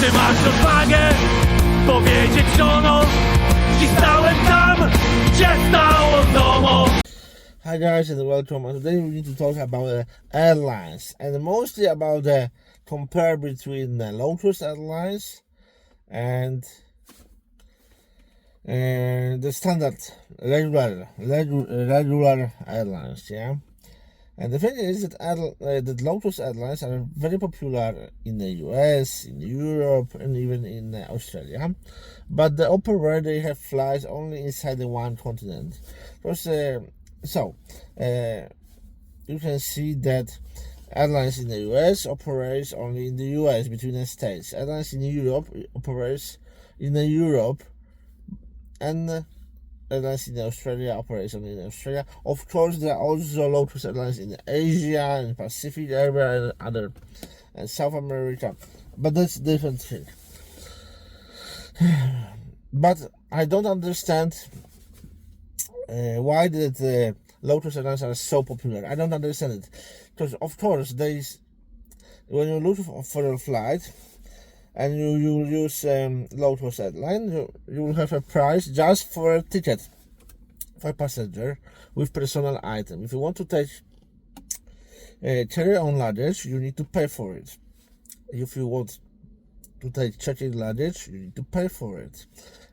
Czy masz odwagę powiedzieć żonom, dziś stałem tam, gdzie stało domo? Hi guys and welcome. And today we need to talk about airlines and mostly about the compare between low-cost airlines and the standard regular airlines. Yeah. And the thing is that that low-cost airlines are very popular in the US, in Europe, and even in Australia. But the operator, they have flights only inside the one continent. Because, you can see that airlines in the US operates only in the US, between the states. Airlines in Europe operates in the Europe, and airlines in Australia operates only in Australia. Of course, there are also low-cost airlines in Asia and Pacific area and other and South America, but that's a different thing. But I don't understand why that low-cost airlines are so popular. I don't understand it, because of course when you look for a flight and you use low-cost airline, you will have a price just for a ticket for a passenger with personal item. If you want to take carry-on luggage, you need to pay for it. If you want to take check-in luggage, you need to pay for it.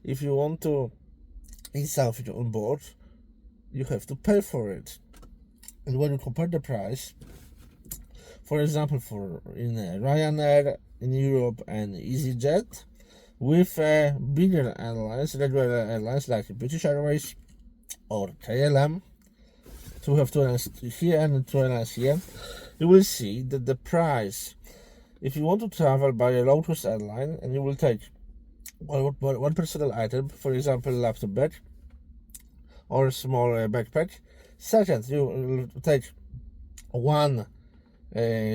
If you want to eat something on board, you have to pay for it. And when you compare the price, for example, in Ryanair in Europe and EasyJet, with bigger airlines, regular airlines like British Airways or KLM, to have two airlines here and two airlines here, you will see that the price, if you want to travel by a low-cost airline and you will take one personal item, for example, laptop bag or a small backpack. Second, you will take one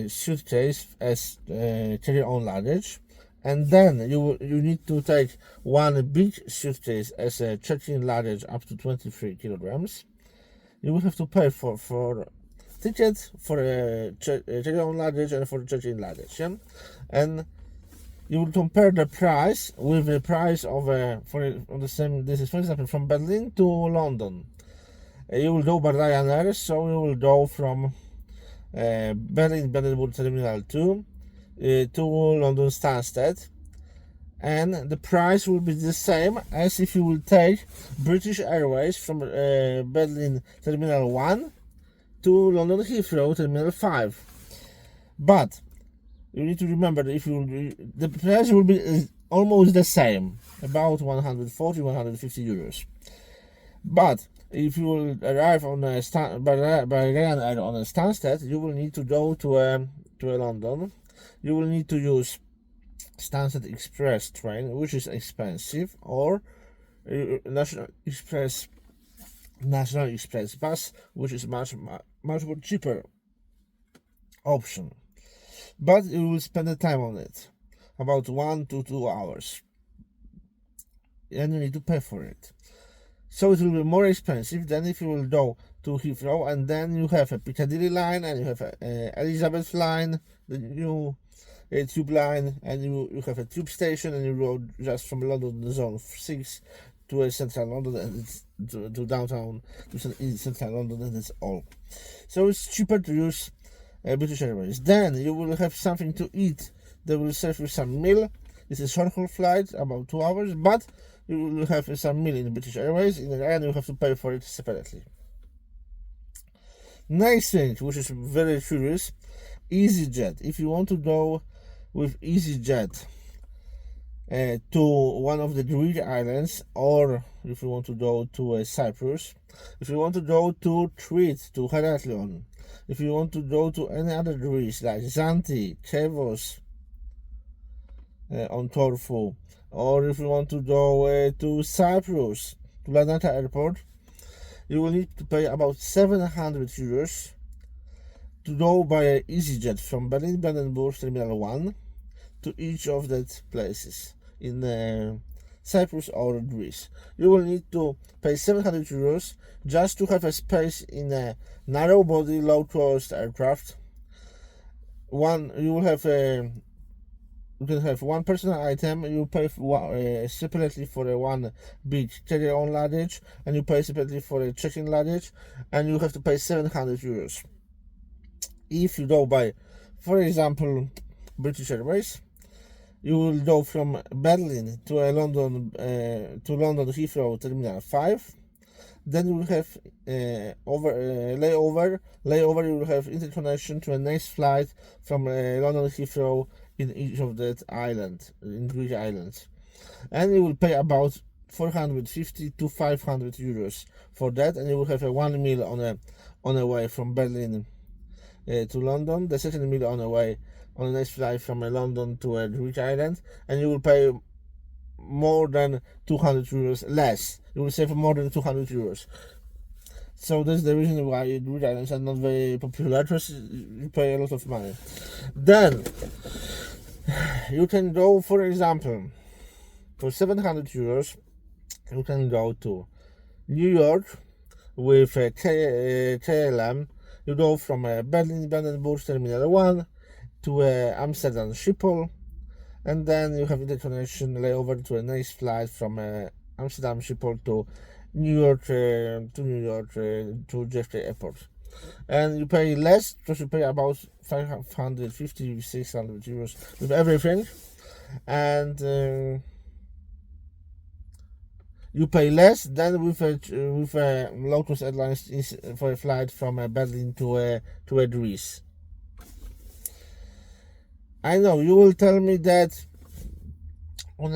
suitcase as carry-on luggage, and then you need to take one big suitcase as a check-in luggage up to 23 kilograms. You will have to pay for tickets, for a carry-on luggage, and for check-in luggage. Yeah? And you will compare the price with the price of on the same. This is, for example, from Berlin to London. You will go by Ryanair, so you will go from Berlin Brandenburg Terminal 2 to London Stansted, and the price will be the same as if you will take British Airways from Berlin Terminal 1 to London Heathrow Terminal 5. But you need to remember that the price will be almost the same, about 140, 150 euros. But if you will arrive on by Ryanair on a Stansted, you will need to go to London. You will need to use Stansted Express train, which is expensive, or National Express bus, which is much more cheaper option. But you will spend the time on it, about 1 to 2 hours, and you need to pay for it. So it will be more expensive than if you will go to Heathrow, and then you have a Piccadilly line, and you have a Elizabeth line, the new tube line, and you have a tube station, and you go just from London to Zone 6 to central London, and it's to downtown, to central London, and that's all. So it's cheaper to use British Airways. Then you will have something to eat. They will serve you some meal. It's a short-haul flight, about 2 hours, but you will have some meal in British Airways. In the end, you have to pay for it separately. Next thing, which is very curious, EasyJet. If you want to go with EasyJet to one of the Greek islands, or if you want to go to Cyprus, if you want to go to Crete, to Heraklion, if you want to go to any other Greece like Zante, Kavos on Corfu, or if you want to go to Cyprus, to Napa airport, you will need to pay about 700 euros to go by EasyJet from Berlin Brandenburg Terminal 1 to each of that places in Cyprus or Greece. You will need to pay 700 euros just to have a space in a narrow body, low cost aircraft. You will have you can have one personal item. You pay separately for one beach carry-on luggage, and you pay separately for a check-in luggage, and you have to pay 700 euros. If you go by, for example, British Airways, you will go from Berlin to London Heathrow Terminal 5. Then you will have layover. Layover, you will have interconnection to a next flight from London Heathrow in each of that island, in Greek islands. And you will pay about 450 to 500 euros for that, and you will have a one meal on a way from Berlin to London, the second meal on the way on the next flight from London to a Greek island, and you will pay more than 200 euros less. You will save more than 200 euros. So that's the reason why Greek islands are not very popular, because you pay a lot of money. Then you can go, for example, for 700 euros, you can go to New York with KLM. You go from Berlin Brandenburg Terminal 1 to Amsterdam Schiphol, and then you have interconnection layover to a next flight from Amsterdam Schiphol to New York to JFK Airport. And you pay less, because you pay about 550, 600 euros with everything, and you pay less than with low-cost airlines for a flight from Berlin to Greece. I know you will tell me that on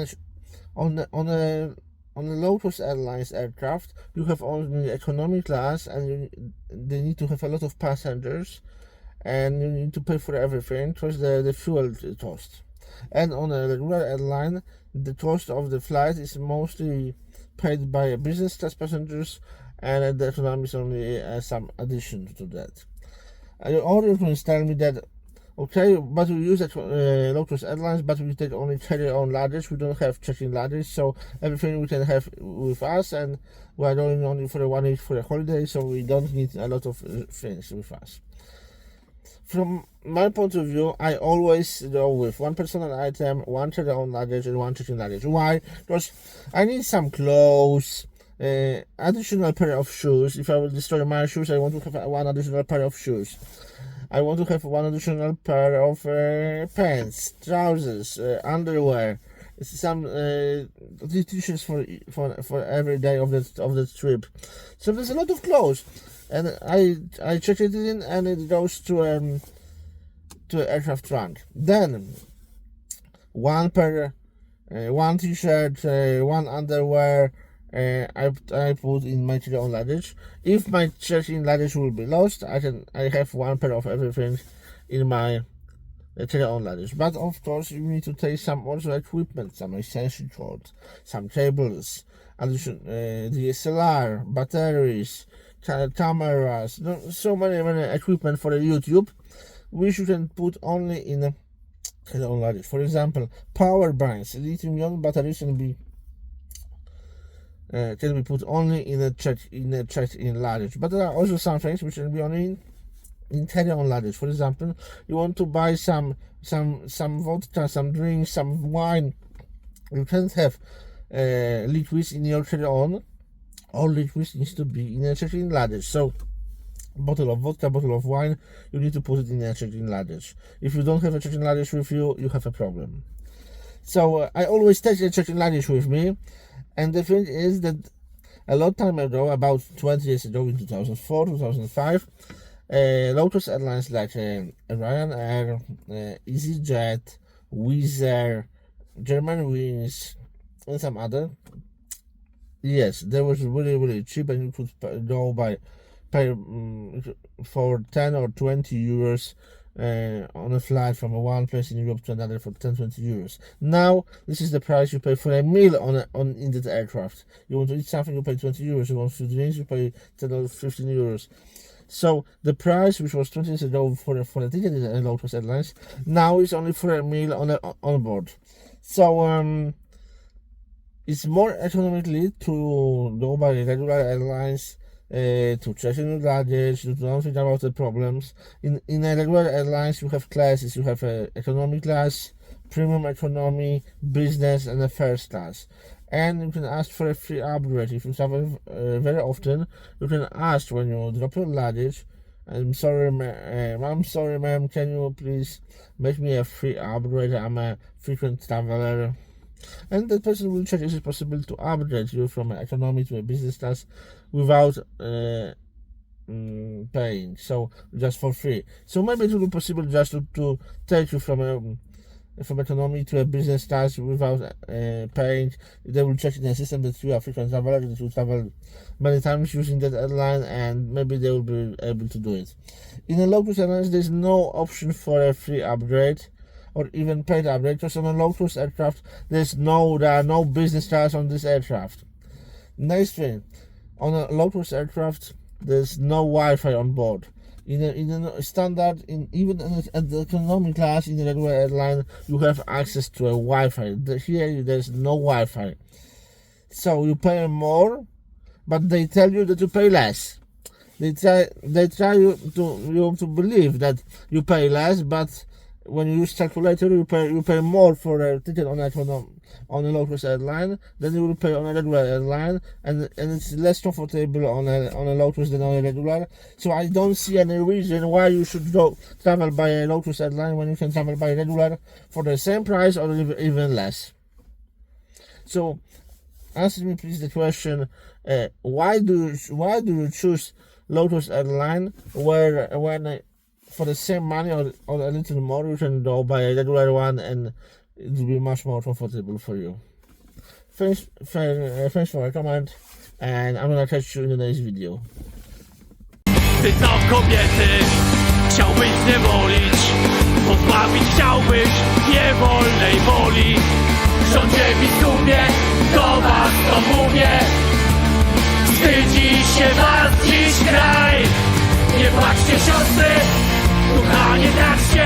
a low-cost airlines aircraft you have only economy class, and they need to have a lot of passengers, and you need to pay for everything, because the fuel cost. And on a regular airline, the cost of the flight is mostly paid by business class passengers, and the economy is only some addition to that. Your audience tell me that, okay, but we use low-cost airlines, but we take only carry-on luggage. We don't have check-in luggage, so everything we can have with us, and we are going only for 1 week for a holiday, so we don't need a lot of things with us. From my point of view, I always go with one personal item, one carry-on luggage, and one check-in luggage. Why? Because I need some clothes, additional pair of shoes. If I will destroy my shoes, I want to have one additional pair of shoes. I want to have one additional pair of pants, trousers, underwear, some t-shirts for every day of the trip. So there's a lot of clothes, and I check it in, and it goes to aircraft trunk. Then one t-shirt, one underwear. I put in my carry-on luggage. If my check-in luggage will be lost, I have one pair of everything in my carry-on luggage. But of course, you need to take some also equipment, some essential cords, some cables, DSLR, batteries, cameras, so many equipment for YouTube, which you can put only in a carry-on luggage. For example, power banks, lithium-ion batteries can be put only in a check-in luggage. But there are also some things which can be only in carry-on luggage. For example, you want to buy some vodka, some drinks, some wine. You can't have liquids in your carry-on. All liquids needs to be in a check-in luggage. So, bottle of vodka, bottle of wine, you need to put it in a check-in luggage. If you don't have a check-in luggage with you, you have a problem. So I always take a check-in luggage with me. And the thing is that a long time ago, about 20 years ago, in 2004, 2005, low-cost airlines like Ryanair, EasyJet, Wizz Air, Germanwings, and some other, yes, they was really, really cheap, and you could go pay for 10 or 20 euros on a flight from one place in Europe to another for 10-20 euros. Now this is the price you pay for a meal in that aircraft. You want to eat something, you pay 20 euros. You want to drink, you pay 10 or 15 euros. So the price, which was 20 years ago for a ticket in low-cost airlines, now is only for a meal on board. So it's more economically to go by regular airlines, to check in your luggage, to don't think about the problems. In a regular airlines, you have classes. You have economy class, premium economy, business, and a first class. And you can ask for a free upgrade. If you travel very often, you can ask when you drop your luggage, I'm sorry ma'am, can you please make me a free upgrade? I'm a frequent traveler. And the person will check if it's possible to upgrade you from an economy to a business class without paying, so just for free. So maybe it will be possible just to take you from economy to a business class without paying. They will check in the system that you are frequent traveler, that you travel many times using that airline, and maybe they will be able to do it. In a low-cost airlines, there's no option for a free upgrade or even paid upgrade, because on a low-cost aircraft there are no business class on this aircraft. Next thing, on a low-cost aircraft there's no Wi-Fi on board. In a standard, even at the economy class in the regular airline, you have access to a Wi-Fi. Here there's no Wi-Fi, so you pay more, but they tell you that you pay less. They try you to believe that you pay less, but when you use calculator, you pay more for a ticket on a low-cost airline than you will pay on a regular airline, and it's less comfortable on a low-cost than on a regular. So I don't see any reason why you should go travel by a low-cost airline when you can travel by a regular for the same price or even less. So answer me please the question: why do you choose low-cost airline when for the same money or a little more you can go by a regular one, and it will be much more comfortable for you? Thanks for a comment, and I'm gonna catch you in the next video. Ty co kobiety chciałbyś zniewolić, pozbawić chciałbyś niewolnej woli. Rządzie biskupie, do was to mówię, wstydzi się was dziś kraj. Nie płaczcie siostry, kochanie, tak się